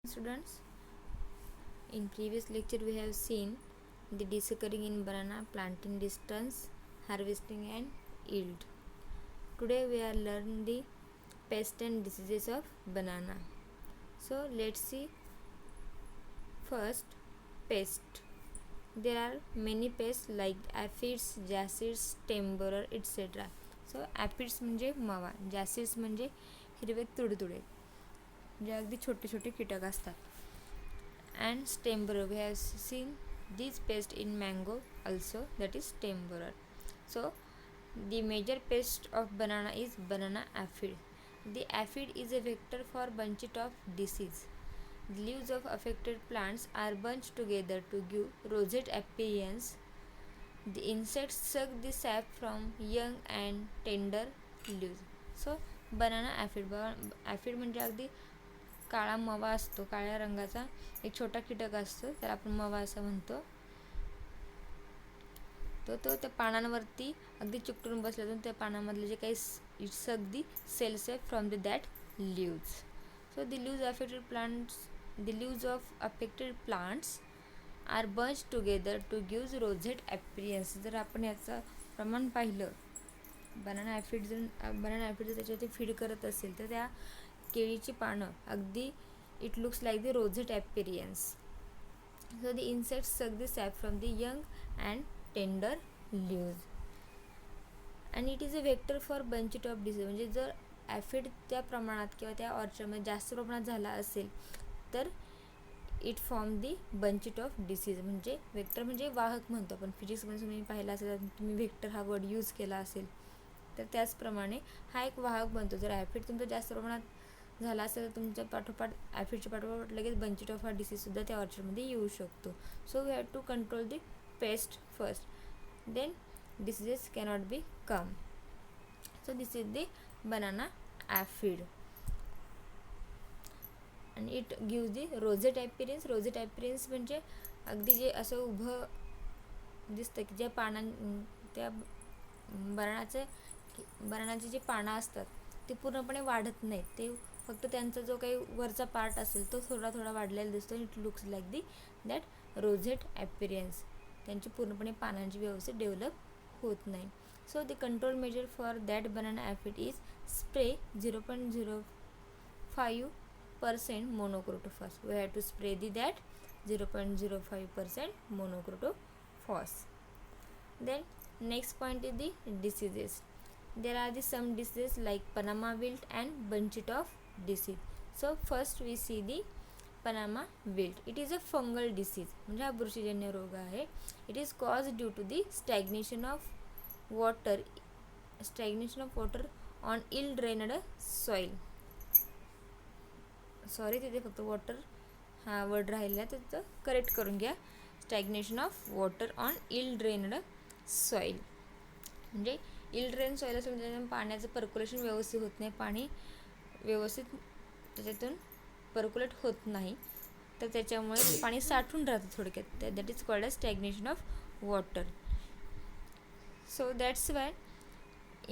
Students, in previous lecture we have seen the disease occurring in banana, planting distance, harvesting and yield. Today we are learning the pest and diseases of banana. So let's see. First, pest. There are many pests like aphids, jassids, stem borer, etc. So aphids म्हणजे मावा, jassids म्हणजे हिरवे तुडतुडे जे अगदी छोटे छोटे कीटक असतात. And stem borer, we have seen this pest in mango also, that is stem borer. So the major pest of banana is banana aphid. The aphid is a vector for bunching of disease. The leaves of affected plants are bunched together to give rosette appearance. The insects suck the sap from young and tender leaves. So banana aphid म्हणजे अगदी काळा मवा असतो, काळ्या रंगाचा एक छोटा कीटक असतो, त्याला आपण मवा असं म्हणतो. तो त्या पानांवरती अगदी चिकटून बसल्यातून त्या पानामधले जे काही इट्स अगदी सेल्स आहे from the that leaves. So the leaves of affected plants are bunch together to gives rosette appearance. जर आपण याचं प्रमाण पाहिलं, बनाना ॲफिड जर त्याच्यावरती फीड करत असेल तर त्या केळीची पानं अगदी it looks like the rosette appearance. So the insects suck the sap from the young and tender leaves and it is a vector for bunchy top disease. म्हणजे जर ॲफिड त्या प्रमाणात किंवा त्या ऑर्चरमध्ये जास्त प्रमाणात झाला असेल तर it form the bunchy top disease. म्हणजे वेक्टर म्हणजे वाहक म्हणतो आपण, फिजिक्समध्ये तुम्ही पाहिला असेल, तुम्ही वेक्टर हा वर्ड यूज केला असेल तर त्याचप्रमाणे हा एक वाहक बनतो. जर ॲफिड तुमचं जास्त प्रमाणात झाला असेल तर तुमच्या पाठोपाठ ॲफिडच्या पाठोपाठ लगेच बंचिट ऑफ हा डिसीजसुद्धा त्या ऑर्चरमध्ये येऊ शकतो. So we have to control the pest first, then diseases cannot be come. So this is the banana aphid and it gives the rosette appearance. Rosette appearance म्हणजे अगदी जे असं उभं दिसतं की ज्या त्या बनानाचे जे पानं असतात ते पूर्णपणे वाढत नाहीत, ते फक्त त्यांचा जो काही वरचा पार्ट असेल तो थोडा थोडा वाढलेला दिसतो. It looks like the that rosette appearance. त्यांची पूर्णपणे पानांची व्यवस्थित डेव्हलप होत नाही. So the control measure for that banana aphid is spray 0.05% monocrotophos. We have to spray that 0.05% monocrotophos. Then next point is the diseases. There are some diseases like Panama wilt and bunchit of disease. So first we see the Panama wilt. It is a fungal disease. म्हणजे हा बुरशीजन्य रोग आहे. It is caused due to the stagnation of water on ill drained soil. Sorry, तिथे फक्त water हा word राहिला तर तिथं करेक्ट करून घ्या. Stagnation of water on ill drained soil. म्हणजे इल ड्रेन सॉईल असेल त्याच्यातून पाण्याचं पर्क्युलेशन व्यवस्थित होत नाही, पाणी व्यवस्थित त्याच्यातून पर्क्युलेट होत नाही, तर त्याच्यामुळे पाणी साठून राहतं थोडक्यात. That is called as stagnation of water. So that's why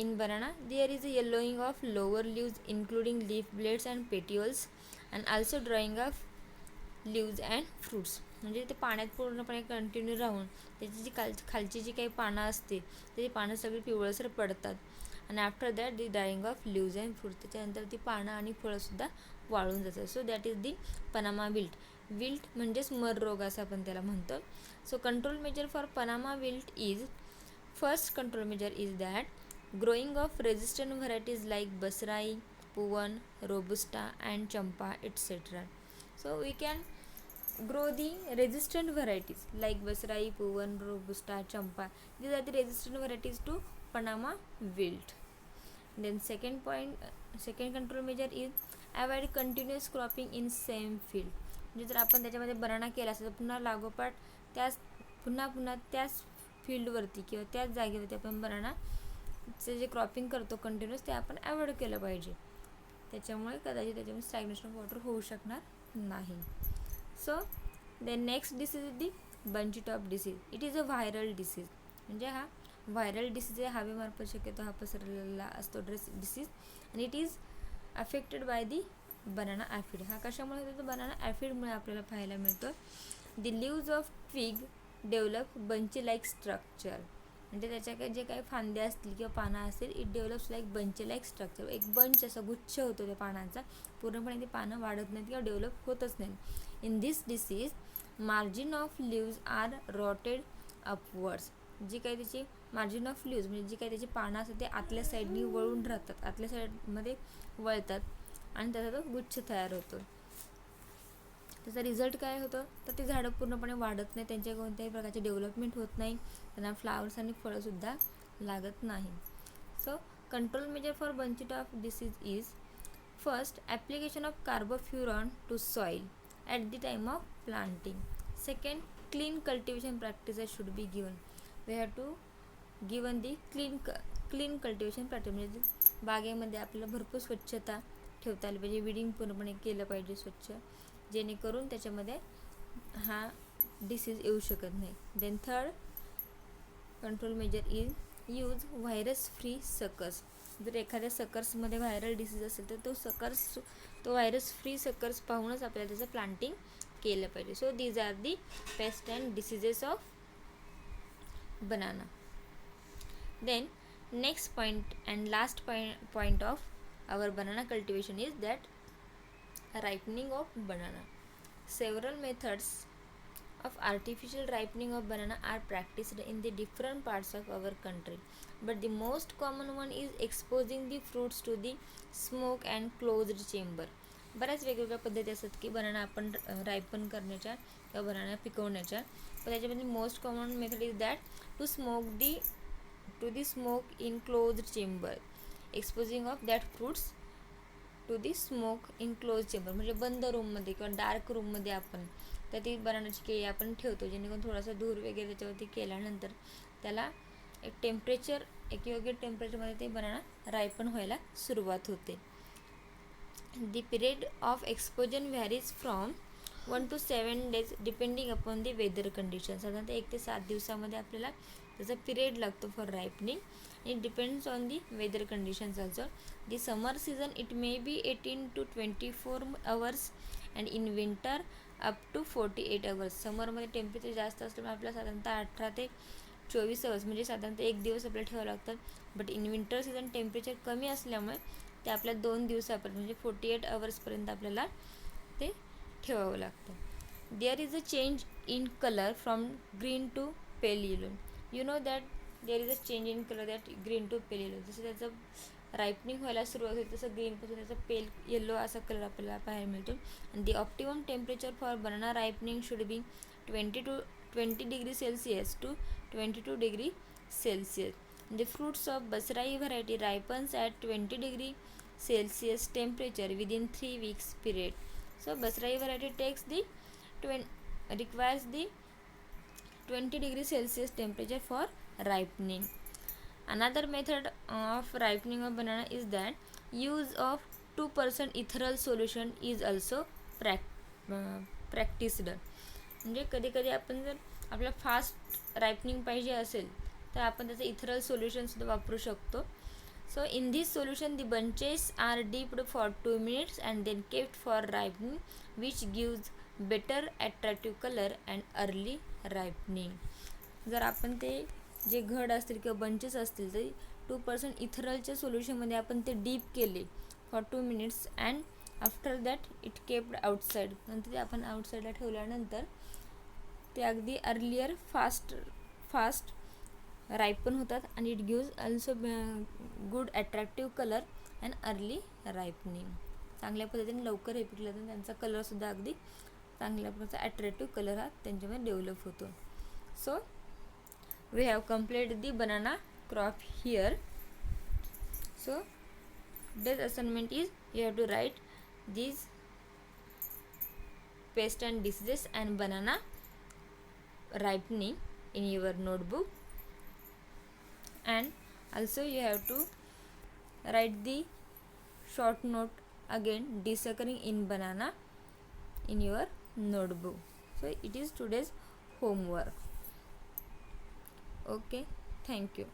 in banana there is a yellowing of lower leaves including leaf blades and petioles and also drying of leaves and fruits. म्हणजे ते पाण्यात पूर्णपणे continue राहून त्याची जी खालची जी काही पानं असते ते पानं सगळी पिवळसर पडतात आणि after that the drying of leaves and fruits. त्याच्यानंतर ती पानं आणि फळंसुद्धा वाळून जातात. So that is the Panama wilt. Wilt म्हणजेच मर रोग असं आपण त्याला म्हणतो. So control measure for Panama wilt is, first control measure is that growing of resistant varieties like Basrai, Puvan, Robusta and Champa, etc. So we can grow the resistant varieties like Basrai, Puvan, Robusta, Champa. These are the resistant varieties to Panama wilt. Then second control measure is avoid continuous cropping in same field. म्हणजे जर आपण त्याच्यामध्ये banana केला असेल तर पुन्हा लागोपाठ पुन्हा त्याच फील्डवरती किंवा त्याच जागेवरती आपण बनानाचं जे क्रॉपिंग करतो कंटिन्यूस ते आपण अवॉइड केलं पाहिजे. त्याच्यामुळे कदाचित त्याच्यामध्ये स्टॅग्नेशन ऑफ वॉटर होऊ शकणार नाही. So the next disease is the bunchy top disease. It is a viral disease. म्हणजे हा व्हायरल डिसीज आहे, हवेमार्फत शक्यतो हा पसरलेला असतो डिसीज. आणि it is affected by the banana aphid. हा कशामुळे होतो? तर बनाना ॲफिडमुळे आपल्याला पाहायला मिळतो. The leaves of twig develop bunchy like structure. म्हणजे त्याच्या जे काही फांद्या असतील किंवा पानं असतील, it develops like bunchy like structure. एक बंच असा गुच्छ होतो त्या पानांचा, पूर्णपणे ती पानं वाढत नाहीत किंवा डेव्हलप होतच नाही. In this disease margin of leaves are rotted upwards. जी काही त्याची मार्जिन ऑफ लिव्ज म्हणजे जी काही त्याची पानं असतात ते आतल्या साईडनी वळून राहतात, आतल्या साईडमध्ये वळतात आणि त्याचा तो गुच्छ तयार होतो. त्याचा रिझल्ट काय होतं? तर ते झाडं पूर्णपणे वाढत नाही, त्यांच्या कोणत्याही प्रकारचे डेव्हलपमेंट होत नाही, त्यांना फ्लावर्स आणि फळंसुद्धा लागत नाही. So control measure for bunchy top disease is first application of carbofuran to soil at the time of planting. Second, clean cultivation practices should be given. We have to given the clean cultivation practice. म्हणजे बागेमध्ये आपल्याला भरपूर स्वच्छता ठेवता आली पाहिजे, weeding पूर्णपणे केलं पाहिजे स्वच्छ, जेणेकरून त्याच्यामध्ये हा डिसीज येऊ शकत नाही. Then third control measure is use virus free suckers. जर एखाद्या सकर्समध्ये व्हायरल डिसीज असेल तर तो व्हायरस फ्री सकर्स पाहूनच आपल्याला त्याचं प्लांटिंग केलं पाहिजे. So these are the paste and diseases of banana. Then next point and last point of our banana cultivation is that ripening of banana. Several methods of artificial ripening of banana are practiced in the different parts of our country, but the most common one is exposing the fruits to the smoke and closed chamber. बऱ्याच वेगवेगळ्या पद्धती असतात की banana आपण रायपन करण्याच्या किंवा banana पिकवण्याच्या, पण त्याच्यामध्ये most common method is that to the smoke in closed chamber, exposing of that fruits to the smoke in closed chamber. म्हणजे बंद रूममध्ये किंवा डार्क रूममध्ये आपण तर ती बनानाची केळी आपण ठेवतो, जेणेकरून थोडासा धूर वगैरे त्याच्यावरती केल्यानंतर त्याला एक योग्य टेम्परेचरमध्ये ते बनाना रायपन व्हायला सुरुवात होते. The period of exposure varies from 1 to 7 days depending upon the weather conditions. साधारणतः 1 ते 7 दिवसामध्ये आपल्याला त्याचा पिरियड लागतो for ripening. It depends on the weather conditions also. The summer season it may be 18 to 24 hours and in winter up to 48 hours. समरमध्ये temperature जास्त असल्यामुळे आपल्याला साधारणतः 18 ते 24 hours म्हणजे साधारणतः 1 दिवस आपल्याला ठेवावं लागतं. But in winter season temperature कमी असल्यामुळे ते आपल्या 2 दिवसापर्यंत म्हणजे 48 hours आपल्याला ते ठेवावं लागतं. There is a change in colour from green to pale yellow. You know that there is a change in colour that green to pale yellow. जसं त्याचं रायपनिंग व्हायला सुरुवात होते तसं ग्रीनपासून त्याचा पेल येलो असा कलर आपल्याला पाहायला मिळतो. आणि दी optimum temperature for banana ripening should be 20 degree Celsius to 22 degree Celsius. The fruits of Basrai variety ripens at 20 degree Celsius temperature within 3 weeks period. So Basrai variety requires the 20 degree Celsius temperature for ripening. Another method of ripening of banana is that use of 2% ethereal solution is also practiced. म्हणजे कधी कधी आपण जर आपल्याला fast ripening पाहिजे असेल तर आपण त्याचं इथरल सोल्युशनसुद्धा वापरू शकतो. So in this solution the bunches are dipped for 2 minutes and then kept for ripening which gives better attractive colour and early ripening. जर आपण ते जे घड असतील किंवा बंचेस असतील तर 2% इथरलच्या सोल्युशनमध्ये आपण ते डीप केले for 2 minutes and after that it capped outside. नंतर ते आपण आउटसाईडला ठेवल्यानंतर ते अगदी अर्लियर फास्ट रायपन होतात आणि it gives also good attractive colour and early ripening. चांगल्या पद्धतीने लवकर हे पिकलं तर त्यांचा कलरसुद्धा अगदी चांगल्या प्रकारचा ॲट्रॅक्टिव्ह कलर हा त्यांच्यामध्ये डेव्हलप होतो. So we have complete the banana crop here. So this assignment is you have to write these pest and diseases and banana ripening in your notebook, and also you have to write the short note again desuckering in banana in your notebook. So it is today's homework. Okay, thank you.